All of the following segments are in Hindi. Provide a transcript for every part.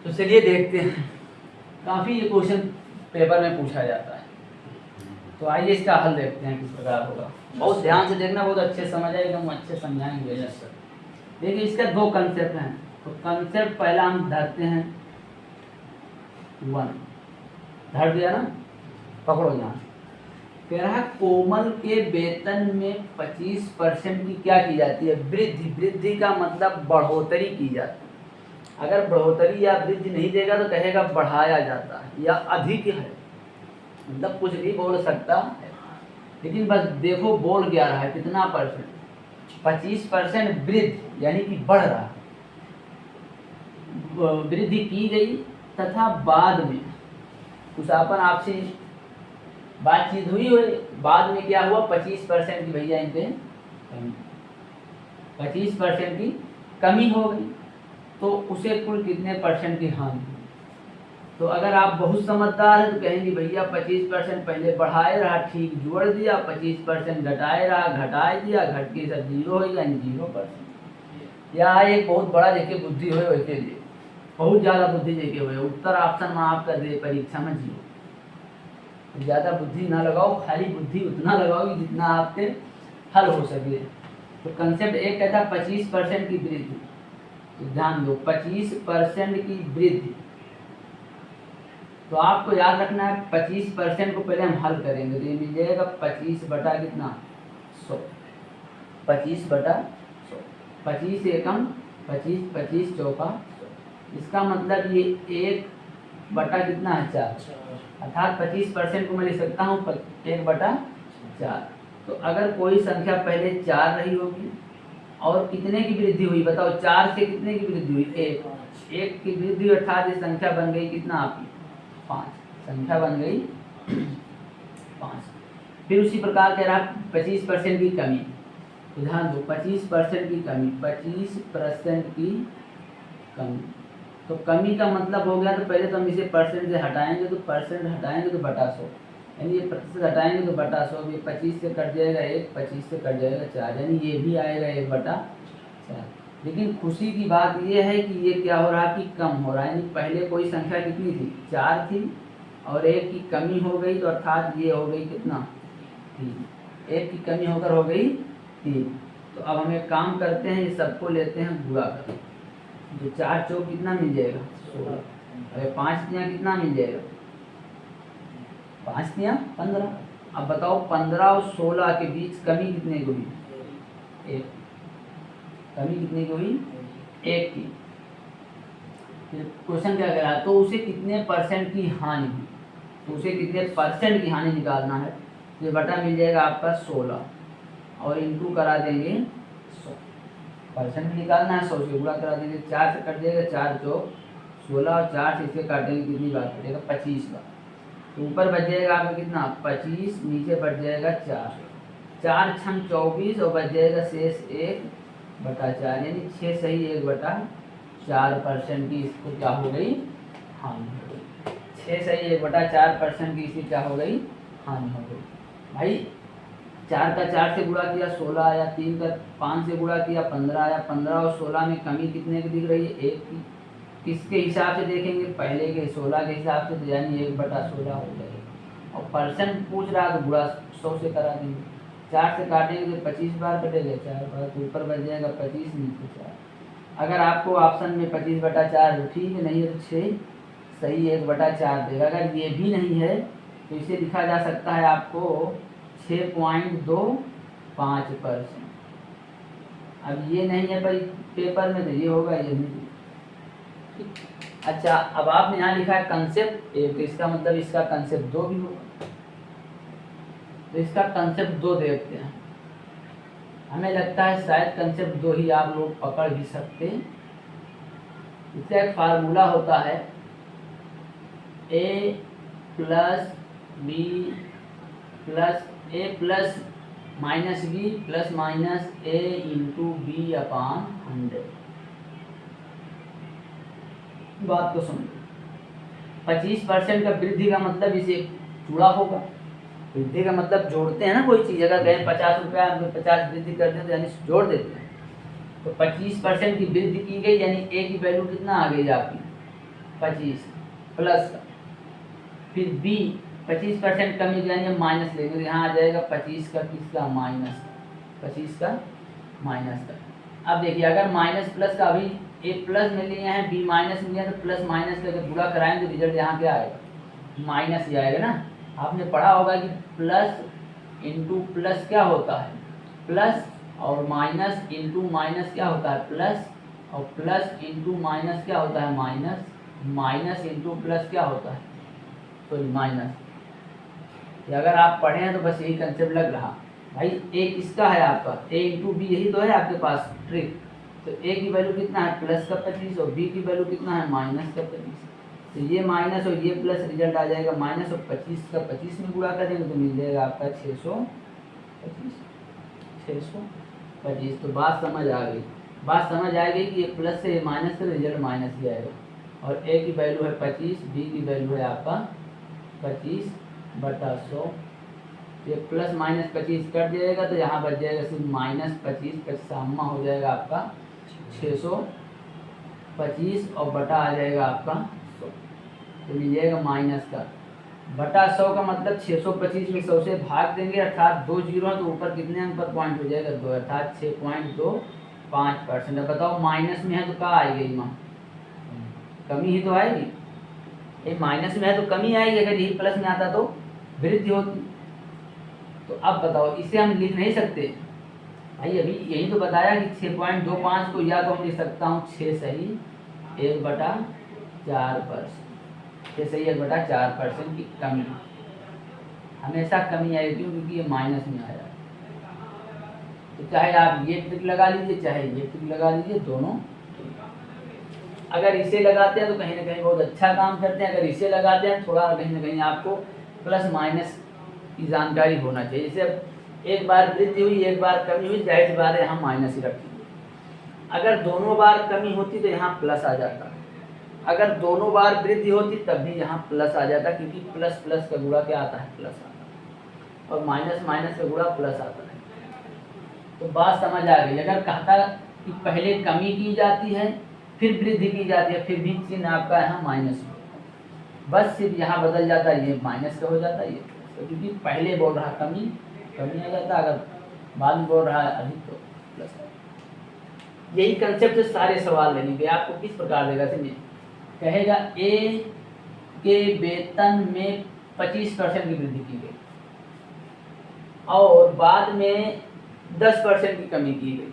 तो चलिए देखते हैं, काफ़ी ये क्वेश्चन पेपर में पूछा जाता है। तो आइए इसका हल देखते हैं किस प्रकार होगा। बहुत ध्यान से देखना, बहुत अच्छे समझ आएगा, हम अच्छे समझाएंगे सर। देखिए इसका दो कंसेप्ट हैं। तो कंसेप्ट पहला हम धरते हैं 1, धर दिया ना, पकड़ो यहाँ। कह रहा है कोमल के वेतन में 25% की क्या की जाती है? वृद्धि। वृद्धि का मतलब बढ़ोतरी की जाती है। अगर बढ़ोतरी या वृद्धि नहीं देगा तो कहेगा बढ़ाया जाता है या अधिक है, मतलब कुछ भी बोल सकता है। लेकिन बस देखो बोल क्या रहा है, कितना परसेंट? 25% वृद्धि, यानी कि बढ़ रहा है, वृद्धि की गई तथा बाद में कुछ अपन आपसी बातचीत हुई हो, बाद में क्या हुआ? 25% की भैया इनके 25% की कमी हो गई, तो उसे कुल कितने परसेंट की हानि? तो अगर आप बहुत समझदार हैं तो कहेंगे भैया 25% पहले बढ़ाए रहा, ठीक जोड़ दिया, 25% घटाए रहा, घटाए दिया, घट के सब 0 हो गया, 0%। या एक बहुत बड़ा देखे बुद्धि हो, वैसे लिए बहुत ज़्यादा बुद्धि देखे हुए, उत्तर ऑप्शन में आप कर दे परीक्षा में 0। ज़्यादा बुद्धि ना लगाओ, खाली बुद्धि उतना लगाओ कि जितना आपके हल हो सके। तो कंसेप्ट एक कहता है 25% की वृद्धि। तो ध्यान दो, 25% की वृद्धि। तो आपको याद रखना है 25% को पहले हम हल करेंगे, तो ये मिल जाएगा 25 बटा कितना? 100। 25 बटा 100, 25 एकम 25, 25 चौका 100। इसका मतलब ये 1 बटा कितना है? 4। अर्थात 25% को मैं लिख सकता हूँ 1 बटा 4। तो अगर कोई संख्या पहले 4 रही होगी और कितने की वृद्धि हुई बताओ? 4 से कितने की वृद्धि हुई? 1 की वृद्धि, अर्थात ये संख्या बन गई कितना आपकी? 5। संख्या बन गई 5। फिर उसी प्रकार कह रहा 25% की कमी। तो ध्यान दो, 25% की कमी, 25% की कमी। तो कमी का मतलब हो गया, तो पहले तो हम इसे परसेंट से हटाएंगे, तो परसेंट हटाएंगे तो बटा 100, यानी ये प्रतिशत हटाएंगे तो बटा 100। ये 25 से कट जाएगा 1, 25 से कट जाएगा 4, यानी ये भी आएगा 1 बटा 4। लेकिन खुशी की बात ये है कि ये क्या हो रहा है कि कम हो रहा है, यानी पहले कोई संख्या कितनी थी? 4 थी और 1 की कमी हो गई, तो अर्थात ये हो गई कितना? 3। 1 की कमी होकर हो गई 3। तो अब हम एक काम करते हैं, ये सबको लेते हैं गुणा कर। तो 4 चौक कितना मिल जाएगा? 16। अरे 5 तिया कितना मिल जाएगा? 5 तिया 15। अब बताओ 15 और 16 के बीच कमी कितने की हुई? 1। कमी कितने की हुई? 1 की। फिर क्वेश्चन क्या कह रहा है? तो उसे कितने परसेंट की हानि हुई? तो उसे कितने परसेंट की हानि निकालना है। ये बटा मिल जाएगा आपका 16 और इंटू करा देंगे 100। परसेंट निकालना है, 100 से गुणा करा देंगे, 4 से कट जाएगा, 4 चौक 16 और 4 से इसे काटेंगे, कितनी बार कटेगा? 25 बार। तो ऊपर बच जाएगा आपका कितना? 25, नीचे बच जाएगा 4, 4 छम 24 और बच जाएगा शेष 1 बटा 4, यानी 6 सही 1 बटा 4% की इसको क्या हो गई? हानि हो गई। 6 सही 1 बटा 4% की इसकी क्या हो गई? हानि हो गई। भाई 4 का 4 से गुणा किया 16 आया, 3 का 5 से गुणा किया 15 आया। 15 और 16 में कमी कितने की दिख रही है? 1 की। किसके हिसाब से देखेंगे? पहले के 16 के हिसाब से, तो यानी 1 बटा 16 हो जाएगा। और परसेंट पूछ रहा है तो गुणा 100 से करा देंगे, 4 से काटेंगे तो 25 बार कटेगा, 4 बार, तो ऊपर बच जाएगा 25, नीचे 4। अगर आपको ऑप्शन में 25 बटा 4 ठीक है, नहीं है तो 6 सही 1 बटा 4 देगा। अगर ये भी नहीं है तो इसे लिखा जा सकता है आपको 6.25%। अब ये नहीं है भाई पेपर में, तो ये होगा, ये नहीं। अच्छा, अब आपने यहाँ लिखा है कंसेप्ट 1, तो इसका मतलब इसका कंसेप्ट 2 भी होगा। तो इसका कंसेप्ट 2 देखते हैं। हमें लगता है शायद कंसेप्ट 2 ही आप लोग पकड़ भी सकते हैं। इसका एक फार्मूला होता है a plus B plus A plus minus B plus minus A into B upon 100। बात को समझो, 25% का वृद्धि का मतलब इसे जुड़ा होगा। वृद्धि का मतलब जोड़ते हैं ना कोई चीज़, अगर कहें 50 रुपया 50 वृद्धि करते हैं तो यानी जोड़ देते हैं। तो 25% की वृद्धि की गई, यानी ए की वैल्यू कितना आ गई आपकी? 25 प्लस का, फिर बी 25% कमी यानी माइनस लेंगे तो यहाँ आ जाएगा 25 का किसका माइनस, 25 का माइनस का। अब देखिए अगर माइनस प्लस का अभी ए प्लस में लिए हैं बी माइनस में लिया तो प्लस माइनस का जब गुणा कराएंगे तो रिजल्ट यहाँ क्या आएगा माइनस ही आएगा ना। आपने पढ़ा होगा कि प्लस इंटू प्लस क्या होता है प्लस, और माइनस इंटू माइनस क्या होता है प्लस, और प्लस इंटू माइनस क्या होता है माइनस, माइनस इंटू प्लस क्या होता है सॉरी माइनस। अगर आप पढ़े हैं तो बस यही कंसेप्ट लग रहा भाई। ए किसका है आपका ए इंटू बी, यही तो है आपके पास ट्रिक। तो ए की वैल्यू कितना है प्लस का 25 और बी की वैल्यू कितना है माइनस का 25। तो ये माइनस और ये प्लस रिजल्ट आ जाएगा माइनस, और 25 का 25 में गुणा करेंगे तो मिल जाएगा आपका 625। तो बात समझ आ गई, बात समझ आ गई कि ये प्लस से माइनस का रिजल्ट माइनस ही आएगा। और ए की वैल्यू है 25, बी की वैल्यू है आपका 25/100। ये प्लस माइनस 25 कट जाएगा तो यहाँ बच जाएगा सिर्फ -25, 25 हो जाएगा आपका 625 और बटा आ जाएगा आपका 100। तो मिल जाएगा माइनस का बटा 100 का मतलब 625 में 100 से भाग देंगे, अर्थात 2 जीरो है तो ऊपर कितने अंक पर पॉइंट हो जाएगा 2, अर्थात 6.25%। अब बताओ माइनस में है तो क्या आएगी माँ कमी ही तो आएगी। ये माइनस में है तो कमी आएगी, अगर यही प्लस में आता तो वृद्धि होती। तो अब बताओ इसे हम लिख नहीं सकते भाई, अभी यही तो बताया कि 6.25 को या तो हम लिख सकता हूँ 6 सही 1/4%, 6 सही 1/4% की कमी। हमेशा कमी आएगी क्योंकि ये माइनस में आया। तो चाहे आप ये ट्रिक लगा लीजिए चाहे ये ट्रिक लगा लीजिए, दोनों अगर इसे लगाते हैं तो कहीं ना कहीं बहुत अच्छा काम करते हैं, अगर इसे लगाते हैं थोड़ा कहीं ना कहीं आपको प्लस माइनस की जानकारी होना चाहिए। जैसे एक बार वृद्धि हुई एक बार कमी हुई, जाहिर सी बात है यहाँ माइनस ही रखेंगे। अगर दोनों बार कमी होती तो यहाँ प्लस आ जाता, अगर दोनों बार वृद्धि होती तब भी यहाँ प्लस आ जाता, क्योंकि प्लस प्लस का गुणा क्या आता है प्लस आता है, और माइनस माइनस का गुणा प्लस आता है। तो बात समझ आ गई। अगर कहता कि पहले कमी की जाती है फिर वृद्धि की जाती है, फिर भी चिन्ह आपका यहाँ माइनस हो, बस सिर्फ यहाँ बदल जाता है, ये माइनस का हो जाता है ये, तो क्योंकि पहले बोल रहा कमी कमी आ जाता, अगर बाद में बोल रहा है अधिक तो प्लस। यही कंसेप्ट सारे सवाल लेंगे। आपको किस प्रकार देगा समझिए, कहेगा ए के वेतन में 25% की वृद्धि की गई और बाद में 10% की कमी की गई,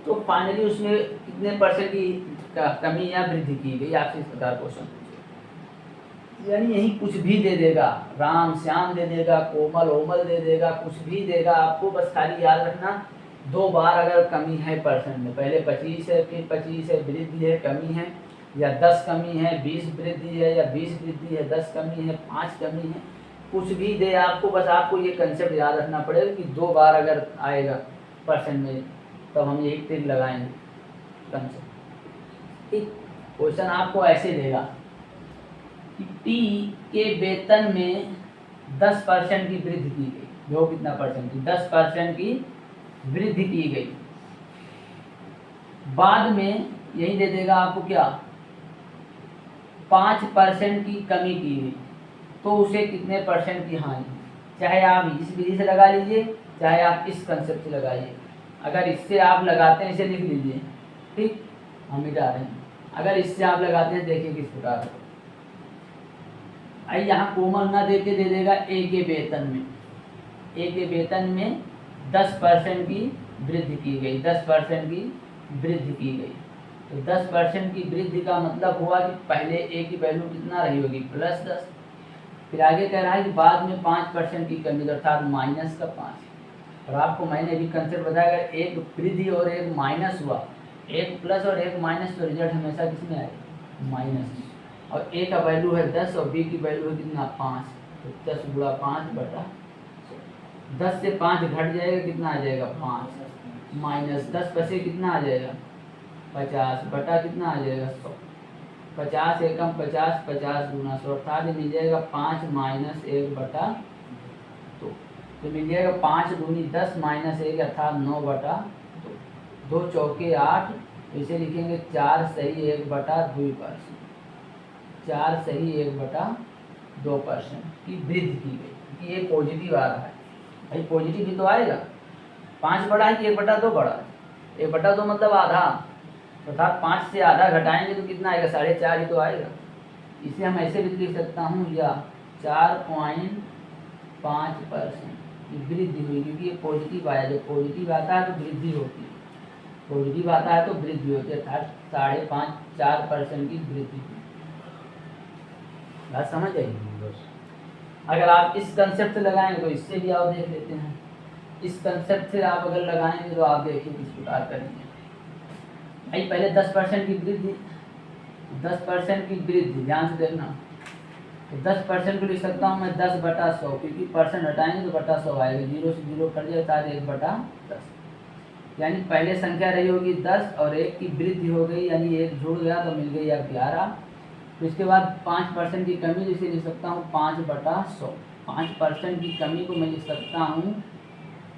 तो फाइनली उसमें कितने परसेंट की कमी या वृद्धि की गई, आपसे इस प्रकार क्वेश्चन पूछे। यानी यही कुछ भी दे देगा, राम श्याम दे देगा, कोमल ओमल दे देगा, कुछ भी देगा आपको, बस खाली याद रखना 2 बार अगर कमी है परसेंट में, पहले 25 है फिर 25 है वृद्धि है कमी है, या 10 कमी है 20 वृद्धि है, या 20 वृद्धि है 10 कमी है 5 कमी है, कुछ भी दे आपको, बस आपको ये कंसेप्ट याद रखना पड़ेगा कि 2 बार अगर आएगा परसेंट में तब हम यही ट्रिक लगाएंगे कंसेप्ट। ठीक, क्वेश्चन आपको ऐसे देगा कि टी के वेतन में 10% की वृद्धि की गई, जो कितना परसेंट की 10% की वृद्धि की गई, बाद में यही दे देगा आपको क्या 5% की कमी की गई, तो उसे कितने परसेंट की हानि। चाहे आप इस विधि से लगा लीजिए चाहे आप इस कंसेप्ट से लगाइए। अगर इससे आप लगाते हैं इसे लिख लीजिए, ठीक हम मिटा रहे हैं। अगर इससे आप लगाते हैं देखिए किस प्रकार है। आई यहाँ कोमल ना दे के दे देगा ए के वेतन में, ए के वेतन में 10% की वृद्धि की गई, 10% की वृद्धि की गई। तो 10% की वृद्धि का मतलब हुआ कि पहले ए की वैल्यू कितना रही होगी +10, फिर आगे कह रहा है कि बाद में 5% की कमी अर्थात -5। और आपको मैंने भी कंसेप्ट बताया अगर एक वृद्धि और एक माइनस हुआ, एक प्लस और एक माइनस, तो रिजल्ट हमेशा किसमें आएगा माइनस। और ए का वैल्यू है 10 और बी की वैल्यू है कितना 5, तो 10 × 5/10 से 5 घट जाएगा कितना आ जाएगा 5 माइनस 10 बसे कितना आ जाएगा 50 बटा कितना आ जाएगा 100। 50 एकम 50, 50 × 100 अर्थात मिल जाएगा 5 - 1/2, तो मिल जाएगा 5 दूनी 10 - 1 अर्थात 9/2, 2 चौके 8 तो इसे लिखेंगे 4/1/2%। 4/1/2% की वृद्धि की गई, क्योंकि ये पॉजिटिव आ रहा है। भाई पॉजिटिव भी तो आएगा, 5 बड़ा है कि 1/2 बड़ा है? 1/2 मतलब आधा, अर्थात 5 से आधा घटाएंगे तो कितना आएगा? 4.5 ही तो आएगा। इसे हम ऐसे भी लिख सकता हूँ, या 4.5% की वृद्धि हुई, क्योंकि ये पॉजिटिव आया। जब पॉजिटिव आता है तो वृद्धि होती है, पॉजिटिव आता है तो वृद्धि होती है, अर्थात 4.5% की वृद्धि हुई। बात समझ आई? अगर आप इस कंसेप्ट से लगाएंगे तो इससे भी आप देख लेते हैं। इस कंसेप्ट से आप अगर लगाएंगे तो आप देखिए किस प्रकार करेंगे। भाई पहले 10% की वृद्धि, 10% की वृद्धि ध्यान से देखना। तो 10% को लिख सकता हूँ मैं 10/100, क्योंकि परसेंट हटाएंगे तो बटा 100 आएगा, 0 से 0 कट जाए, 1/10। यानी पहले संख्या रही होगी 10 और 1 की वृद्धि हो गई, यानी 1 जुड़ गया तो मिल गई अब 11। तो इसके बाद 5% की कमी, जिसे लिख सकता हूँ 5/100। 5% की कमी को मैं लिख सकता हूँ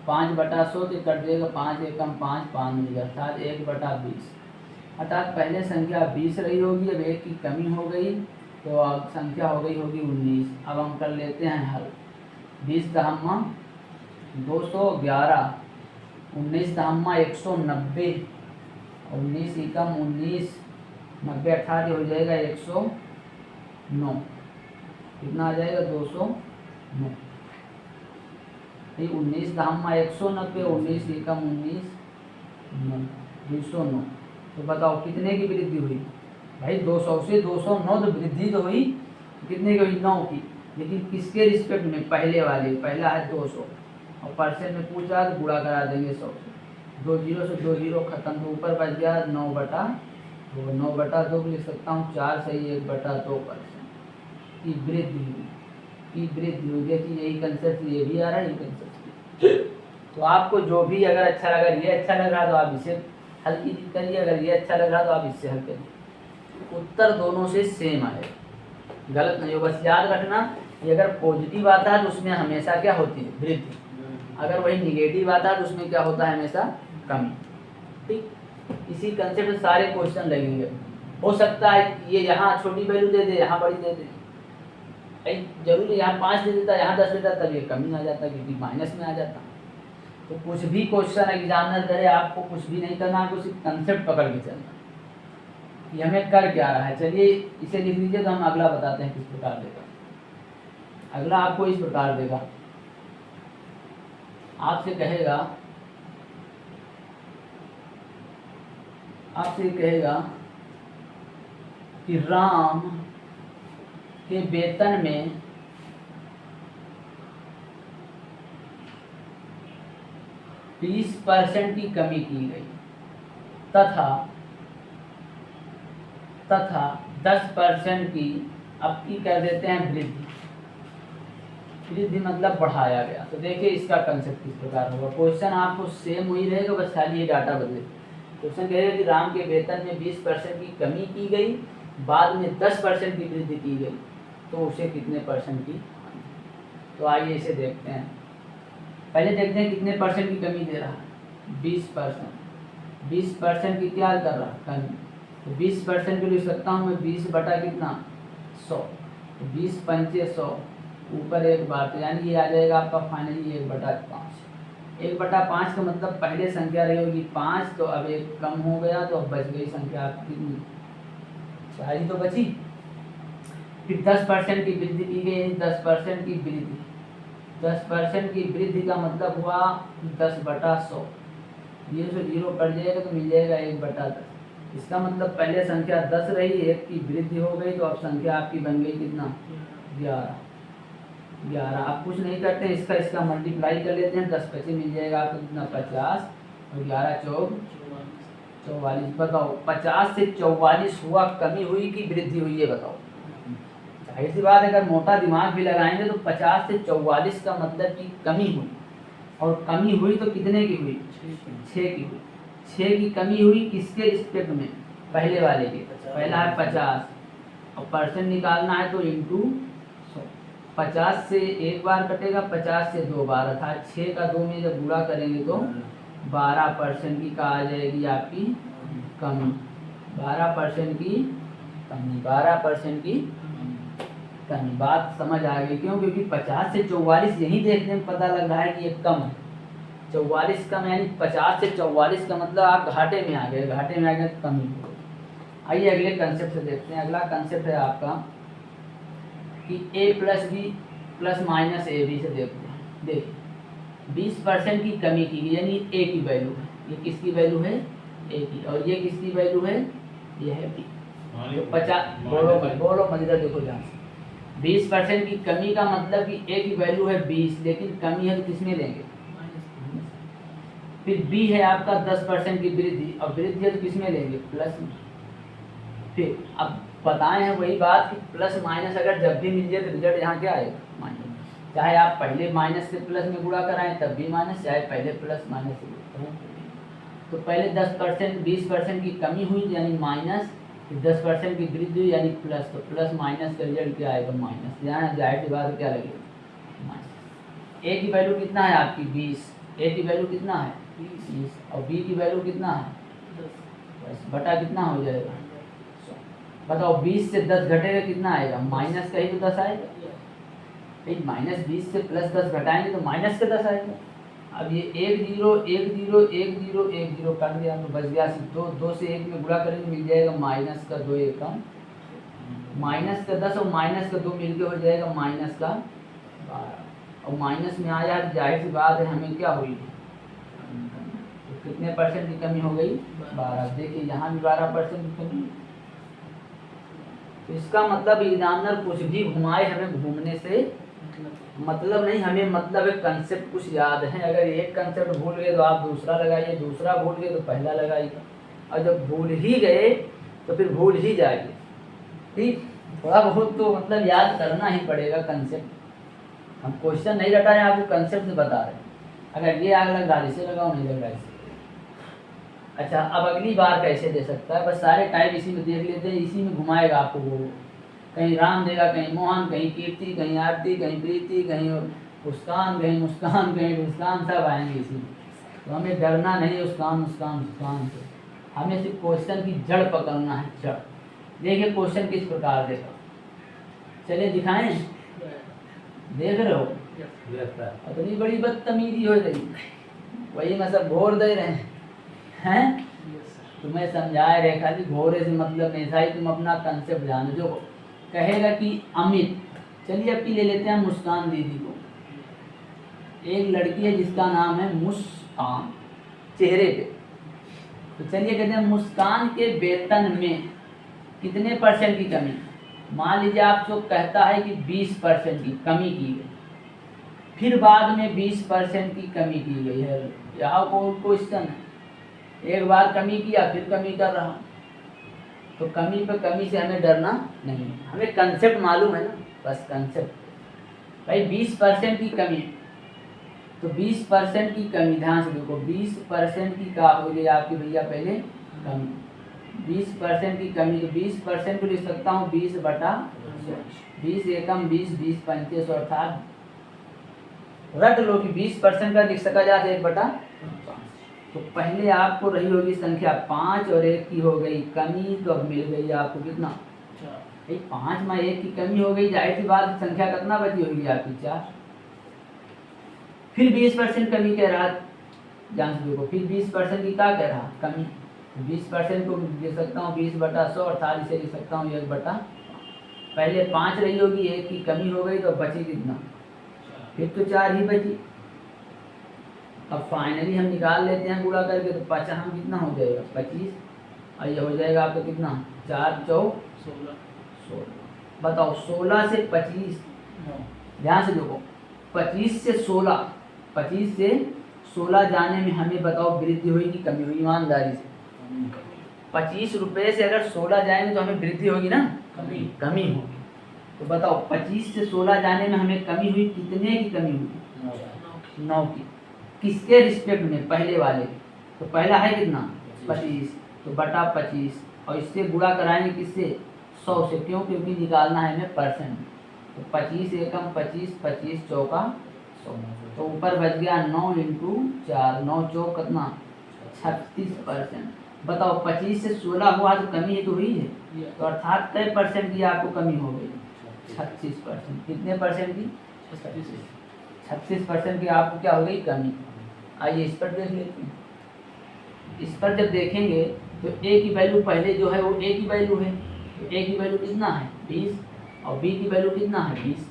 5/100 के कट जाएगा, 5 एकम 5, 5 मिल गया, अर्थात 1/20। अर्थात पहले संख्या 20 रही होगी, अब 1 की कमी हो गई तो अब संख्या हो गई होगी 19। अब हम कर लेते हैं हल। 20 दहम्मा 211, 19 दहम्मा 190, 19 एकम 19, 90 अठारह हो जाएगा 109। कितना आ जाएगा? 209। 19 दहम्मा 190, 19 एकम 19, 209। तो बताओ कितने की वृद्धि हुई? भाई 200 से 209 तो वृद्धि तो हुई, कितने की हुई? 9 की। लेकिन किसके रिस्पेक्ट में? पहले वाले, पहला है 200 और परसेंट में पूछा तो गुणा करा देंगे 100 से। 2 0 से 2 0 खत्म, तो ऊपर बच गया 9/2। 9/2 लिख सकता हूँ 4/1/2% की वृद्धि हुई, की वृद्धि हुई। देखिए यही कंसेप्ट ये भी आ रहा है, ये कंसेप्ट। तो आपको जो भी अगर अच्छा लगा, ये अच्छा लग रहा तो आप इसे हल करिए, अगर ये अच्छा लग रहा तो आप इससे हल करिए। उत्तर दोनों से सेम आए, गलत नहीं हो। बस याद रखना, ये अगर पॉजिटिव आता है तो उसमें हमेशा क्या होती है? वृद्धि। अगर वही निगेटिव आता है तो उसमें क्या होता है? हमेशा कमी। ठीक, इसी कंसेप्ट से सारे क्वेश्चन लगेंगे। हो सकता है ये यहाँ छोटी वैल्यू दे दे, यहाँ बड़ी दे दे, जरूरी यहाँ 5 दे देता, यहाँ 10 देता, तब ये कमी आ जाता, क्योंकि माइनस में आ जाता। तो कुछ भी क्वेश्चन एग्जामिनर करे, आपको कुछ भी नहीं करना, आपको सिर्फ कंसेप्ट पकड़ के चलना कि हमें कर क्या रहा है। चलिए इसे लिख लीजिए, तो हम अगला बताते हैं किस प्रकार देगा। अगला आपको इस प्रकार देगा, आपसे कहेगा, आपसे कहेगा कि राम के वेतन में 20% की कमी की गई तथा 10% की अब की कर देते हैं वृद्धि। वृद्धि मतलब बढ़ाया गया। तो देखिए इसका कंसेप्ट किस प्रकार होगा। क्वेश्चन आपको सेम वही रहेगा, बस खाली ये डाटा बदले। क्वेश्चन कहेगा कि राम के वेतन में 20% की कमी की गई, बाद में 10% की वृद्धि की गई, तो उसे कितने परसेंट की? तो आइए इसे देखते हैं। पहले देखते हैं कितने परसेंट की कमी दे रहा है। 20%। 20% की क्या कर रहा है? कमी। तो 20% को लिख सकता हूँ मैं 20 बटा कितना? 100। तो 20 पंचे 100, ऊपर एक बार, तो यानी ये आ जाएगा आपका फाइनली 1/5। 1/5 का मतलब पहले संख्या रही होगी 5, तो अब एक कम हो गया, तो अब बच गई संख्या आपकी कितनी? 4 ही तो बची। फिर 10% की वृद्धि की गई, 10% की वृद्धि। 10% की वृद्धि का मतलब हुआ 10/100। 0 से 0 कट जाएगा तो मिल जाएगा 1/10। इसका मतलब पहले संख्या 10 रही, 1 की वृद्धि हो गई, तो अब संख्या आपकी बन गई कितना? 11। आप कुछ नहीं करते हैं, इसका मल्टीप्लाई कर लेते हैं, 10 25 मिल जाएगा आपको कितना? 50 और 11 4 44। बताओ 50 से 44 हुआ, कमी हुई कि वृद्धि हुई? ये बताओ। जाहिर सी बात है, अगर मोटा दिमाग भी लगाएंगे तो 50 से 44 का मतलब कि कमी हुई, और कमी हुई तो कितने की हुई? 6 की हुई। 6 की कमी हुई किसके रिस्पेक्ट में? पहले वाले के। पहला है 50 और परसेंट निकालना है तो इंटू 100। 50 से एक बार कटेगा, 50 से 2 बार, अर्थात 6 का 2 में जब गुणा करेंगे तो 12% की का आ जाएगी आपकी कमी, 12% की कमी, 12% की कमी। बात समझ आ गई क्यों? क्योंकि 50 से 44 यही देखने में पता लग रहा है कि ये कम है। 44 कम यानी 50 से 44 का मतलब आप घाटे में आ गए, घाटे में आ गए तो कमी हो गई। आइए अगले कंसेप्ट से देखते हैं। अगला कंसेप्ट है आपका कि a plus B plus minus A B से देखते हैं। देखिए 20% की कमी की गई यानी a की वैल्यू है, ये किसकी वैल्यू है? a की, और ये किसकी वैल्यू है? ये है b। तो 50 बोलो मत इधर देखो ध्यान से। 20% की कमी का मतलब कि a की वैल्यू है 20, लेकिन कमी है तो किसमें लेंगे? फिर b है आपका 10% की वृद्धि, और वृद्धि है तो किसमें लेंगे? प्लस में। फिर अब बताए हैं वही बात कि प्लस माइनस अगर जब भी मिल जाए तो रिजल्ट यहाँ क्या आएगा? माइनस। चाहे आप पहले माइनस से प्लस में गुणा कराएं तब भी माइनस, चाहे पहले प्लस माइनस से गुणा कराएं। तो पहले 10% 20% की कमी हुई यानी माइनस, फिर 10% की वृद्धि हुई यानी प्लस, तो प्लस माइनस का रिजल्ट क्या आएगा? माइनस। यहाँ जाहिर सी बात क्या लगेगा? माइनस। ए की वैल्यू कितना है आपकी? 20। ए की वैल्यू कितना है? 20। और बी की वैल्यू कितना है? 10। बटा कितना हो जाएगा? बताओ 20 से 10 घटेगा कितना आएगा? माइनस का ही तो 10 आएगा। माइनस 20 से प्लस 10 घटाएंगे तो माइनस का 10 आएगा। अब ये 1 0 1 0 1 0 1 0 काट दिया तो बच गया सिर्फ 2। 2 से 1 में गुणा करेंगे मिल जाएगा माइनस का 2 एकम, माइनस का 10 और माइनस का 2 मिलके हो जाएगा माइनस का 12। और माइनस में आया तो जाहिर सी बात है हमें क्या हुई? तो कितने परसेंट की कमी हो गई? 12। देखिए यहाँ भी 12% की कमी। तो इसका मतलब एग्जामिनर कुछ भी घुमाए हमें घूमने से मतलब नहीं, हमें मतलब है कंसेप्ट कुछ याद है। अगर एक कंसेप्ट भूल गए तो आप दूसरा लगाइए, दूसरा भूल गए तो पहला लगाइए, और जब भूल ही गए तो फिर भूल ही जाइए। ठीक, थोड़ा बहुत तो मतलब याद करना ही पड़ेगा कंसेप्ट। हम क्वेश्चन नहीं रटा रहे हैं, आपको कंसेप्ट से बता रहे हैं। अगर ये आग लग रहा है इसे लगाओ, नहीं लग रहा है। अच्छा, अब अगली बार कैसे दे सकता है? बस सारे टाइप इसी में देख लेते हैं, इसी में घुमाएगा आपको। वो कहीं राम देगा, कहीं मोहन, कहीं कीर्ति, कहीं आरती, कहीं प्रीति, कहीं मुस्कान, कहीं मुस्कान, कहीं मुस्कान, सब आएंगे इसी में। तो हमें डरना नहीं मुस्कान मुस्कान मुस्कान से, हमें सिर्फ क्वेश्चन की जड़ पकड़ना है, जड़। देखिए क्वेश्चन किस प्रकार देगा, चलिए दिखाएं। देख रहे हो इतनी बड़ी बदतमीजी हो रही, वही मतलब घोर दे रहे हैं। तुम्हें समझाए रेखा जी, घोरे से मतलब नहीं था, तुम अपना कंसेप्ट जानो। जो कहेगा कि अमित, चलिए अब की ले लेते हैं मुस्कान दीदी को। एक लड़की है जिसका नाम है मुस्कान, चेहरे पे। तो चलिए कहते हैं मुस्कान के वेतन में कितने परसेंट की कमी? मान लीजिए आपको कहता है कि 20% की कमी की गई, फिर बाद में 20% की कमी की गई है। यहाँ कोई क्वेश्चन है, एक बार कमी किया फिर कमी कर रहा, तो कमी पे कमी से हमें डरना नहीं, हमें कंसेप्ट मालूम है ना, बस कंसेप्ट। भाई 20% की कमी, तो 20% की कमी, ध्यान से देखो 20% की का हो गई आपकी भैया पहले कमी। 20% की कमी, तो 20% को लिख सकता हूँ 20 बटा 20 एकम 20 20 पंचे 100, अर्थात रट लो कि 20% का लिख सका जाता है 1 बटा 5। तो पहले आपको रही होगी संख्या 5 और 1 की हो गई कमी, तो अब मिल गई आपको कितना? 5 में 1 की कमी हो गई, जाहिर सी बात संख्या कितना बची होगी आपकी? 4। फिर 20% कमी कह रहा, ध्यान से देखो, फिर 20% की क्या कह रहा? कमी। 20% को लिख सकता हूँ 20 बटा 100, अर्थात इसे लिख सकता हूँ 1 बटा, पहले 5 रही होगी, 1 की कमी हो गई, तो बची कितना? फिर तो 4 ही बची। अब फाइनली हम निकाल लेते हैं गुणा करके, तो 5 हम कितना हो जाएगा? 25, और ये हो जाएगा आपका कितना? 4 4 16। बताओ 16 से 25, ध्यान से देखो 25 से 16, 25 से 16 जाने में हमें बताओ वृद्धि हुई कि कमी हुई? ईमानदारी से 25 रुपये से अगर 16 जाएंगे तो हमें वृद्धि होगी ना? कमी होगी। तो बताओ 25 से 16 जाने में हमें कमी हुई, कितने की कमी हुई? 9 की। किसके रिस्पेक्ट में? पहले वाले। तो पहला है कितना? 25, तो बटा 25, और इससे गुणा कराएंगे किससे? 100 से। क्यों? क्योंकि निकालना है हमें परसेंट। तो 25 एकम 25, 25 चौका 100, तो ऊपर बच गया 9 × 4, 9 चौक कितना? 36%। बताओ 25 से 16 हुआ तो कमी ही तो हुई है, तो अर्थात कई परसेंट की आपको कमी हो गई? 36%। कितने परसेंट की? 36% की आपको क्या हो गई? कमी। आइए इस पर देख लेते हैं। इस पर जब देखेंगे तो ए की वैल्यू पहले जो है वो ए की वैल्यू है, तो ए की वैल्यू कितना है? 20, और बी की वैल्यू कितना है? 20।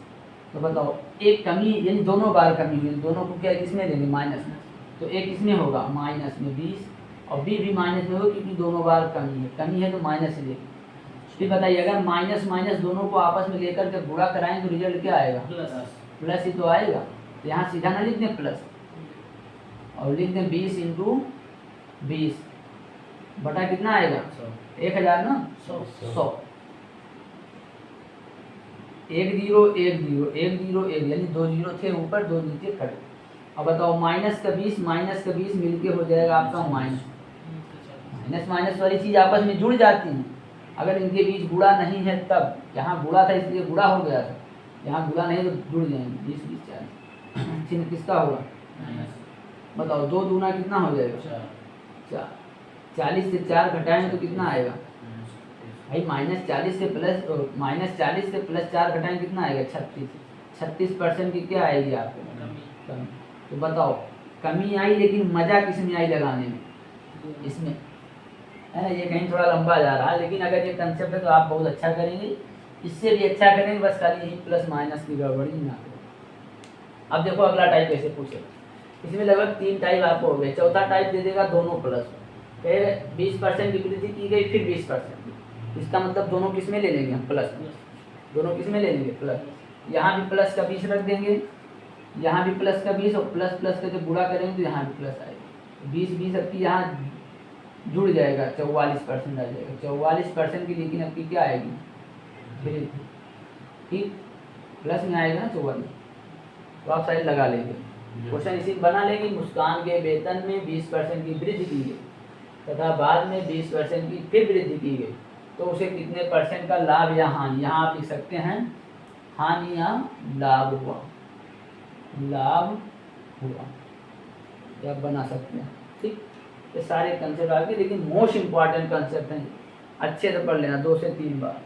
तो बताओ एक कमी यानी दोनों बार कमी हुई, दोनों को क्या किसमें लेंगे? माइनस में। तो ए किसमें होगा? माइनस में 20, और बी भी माइनस में होगा क्योंकि दोनों बार कमी है तो माइनस से लेंगे। फिर बताइए अगर माइनस माइनस दोनों को आपस में लेकर के गुणा कराएंगे तो रिजल्ट क्या आएगा? प्लस ही तो आएगा। तो यहाँ सीधा ना लिख दें प्लस, और लिख दें 20 इंटू 20 बटा कितना आएगा? 1000 ना? 100। 1 0 1 0 1 0 1 यानी 2 जीरो थे ऊपर, 2 नीचे कट। अब बताओ माइनस का 20 मिलके हो जाएगा आपका माइनस। माइनस माइनस वाली चीज आपस में जुड़ जाती है। अगर इनके बीच गुणा नहीं है तब, यहाँ गुणा था इसलिए गुणा हो गया था, यहाँ गुणा नहीं तो जुड़ जाएंगे। 20 20 40 चिन्ह किसका होगा? बताओ 2 दूना कितना हो जाएगा? 4। 40 से 4 घटाएंगे तो कितना आएगा भाई? -40 से प्लस 4 घटाएंगे कितना आएगा? 36। 36% की क्या आएगी आपको? कमी। तो बताओ कमी आई, लेकिन मजा किसमें आई लगाने में? इसमें है ना। ये कहीं थोड़ा लंबा जा रहा है, लेकिन अगर ये कंसेप्ट है तो आप बहुत अच्छा करेंगे, इससे भी अच्छा करेंगे, बस खाली यही प्लस माइनस की गड़बड़ी ना करें। अब देखो अगला टाइप कैसे पूछे। इसमें लगभग 3 टाइप आपको हो गए। चौथा टाइप दे देगा दोनों प्लस, 20% की वृद्धि की गई फिर 20%। इसका मतलब दोनों किस में ले लेंगे हम? प्लस। दोनों किस में ले लेंगे? प्लस। यहाँ भी प्लस का 20 रख देंगे, यहाँ भी प्लस का 20, और प्लस प्लस का जब गुणा करेंगे तो यहाँ भी प्लस आएगा। 20 20 आपकी यहाँ जुड़ जाएगा, 44% आ जाएगा। 44% की लेकिन आपकी क्या आएगी? वृद्धि। ठीक, प्लस में आएगा ना 44, तो आप साइड लगा लेंगे। क्वेश्चन इसी बना लेंगे। मुस्कान के वेतन में 20% की वृद्धि की गई तथा बाद में 20% की फिर वृद्धि की गई, तो उसे कितने परसेंट का लाभ या हानि? यहाँ आप लिख सकते हैं हानि या लाभ हुआ। लाभ हुआ या बना सकते हैं। ठीक, ये सारे कंसेप्ट आगे, लेकिन मोस्ट इम्पॉर्टेंट कंसेप्ट हैं, अच्छे से पढ़ लेना 2 से 3 बार।